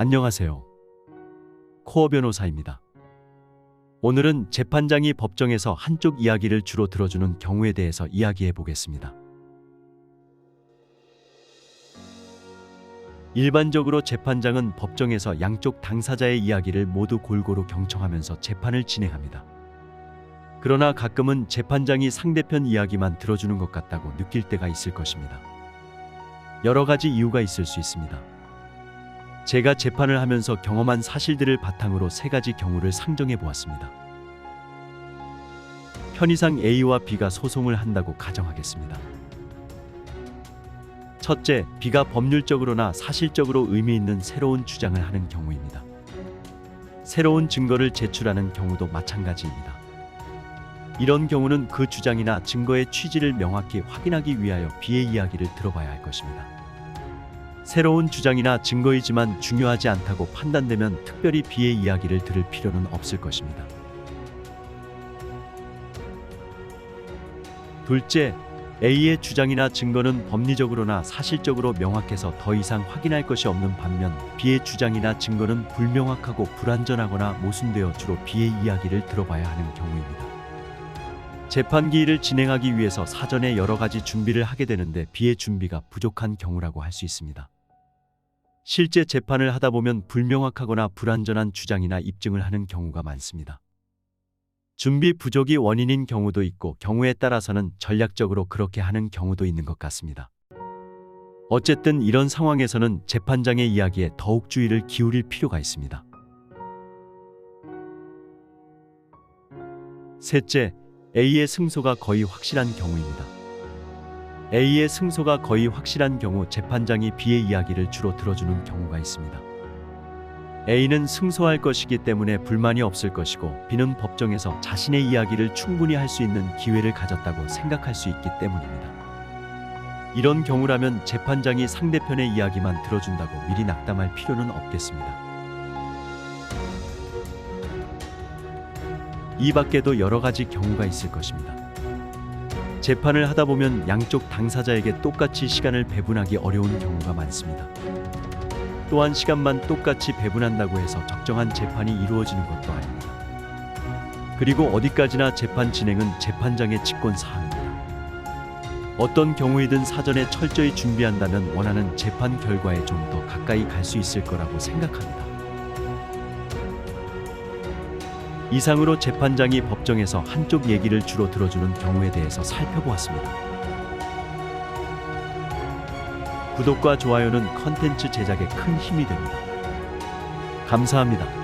안녕하세요. 코어 변호사입니다. 오늘은 재판장이 법정에서 한쪽 이야기를 주로 들어주는 경우에 대해서 이야기해 보겠습니다. 일반적으로 재판장은 법정에서 양쪽 당사자의 이야기를 모두 골고루 경청하면서 재판을 진행합니다. 그러나 가끔은 재판장이 상대편 이야기만 들어주는 것 같다고 느낄 때가 있을 것입니다. 여러 가지 이유가 있을 수 있습니다. 제가 재판을 하면서 경험한 사실들을 바탕으로 세 가지 경우를 상정해 보았습니다. 편의상 A와 B가 소송을 한다고 가정하겠습니다. 첫째, B가 법률적으로나 사실적으로 의미 있는 새로운 주장을 하는 경우입니다. 새로운 증거를 제출하는 경우도 마찬가지입니다. 이런 경우는 그 주장이나 증거의 취지를 명확히 확인하기 위하여 B의 이야기를 들어봐야 할 것입니다. 새로운 주장이나 증거이지만 중요하지 않다고 판단되면 특별히 B의 이야기를 들을 필요는 없을 것입니다. 둘째, A의 주장이나 증거는 법리적으로나 사실적으로 명확해서 더 이상 확인할 것이 없는 반면 B의 주장이나 증거는 불명확하고 불완전하거나 모순되어 주로 B의 이야기를 들어봐야 하는 경우입니다. 재판 기일을 진행하기 위해서 사전에 여러 가지 준비를 하게 되는데 B의 준비가 부족한 경우라고 할 수 있습니다. 실제 재판을 하다 보면 불명확하거나 불완전한 주장이나 입증을 하는 경우가 많습니다. 준비 부족이 원인인 경우도 있고 경우에 따라서는 전략적으로 그렇게 하는 경우도 있는 것 같습니다. 어쨌든 이런 상황에서는 재판장의 이야기에 더욱 주의를 기울일 필요가 있습니다. 셋째, A의 승소가 거의 확실한 경우입니다. A의 승소가 거의 확실한 경우 재판장이 B의 이야기를 주로 들어주는 경우가 있습니다. A는 승소할 것이기 때문에 불만이 없을 것이고 B는 법정에서 자신의 이야기를 충분히 할 수 있는 기회를 가졌다고 생각할 수 있기 때문입니다. 이런 경우라면 재판장이 상대편의 이야기만 들어준다고 미리 낙담할 필요는 없겠습니다. 이 밖에도 여러 가지 경우가 있을 것입니다. 재판을 하다 보면 양쪽 당사자에게 똑같이 시간을 배분하기 어려운 경우가 많습니다. 또한 시간만 똑같이 배분한다고 해서 적정한 재판이 이루어지는 것도 아닙니다. 그리고 어디까지나 재판 진행은 재판장의 직권 사항입니다. 어떤 경우이든 사전에 철저히 준비한다면 원하는 재판 결과에 좀 더 가까이 갈 수 있을 거라고 생각합니다. 이상으로 재판장이 법정에서 한쪽 얘기를 주로 들어주는 경우에 대해서 살펴보았습니다. 구독과 좋아요는 컨텐츠 제작에 큰 힘이 됩니다. 감사합니다.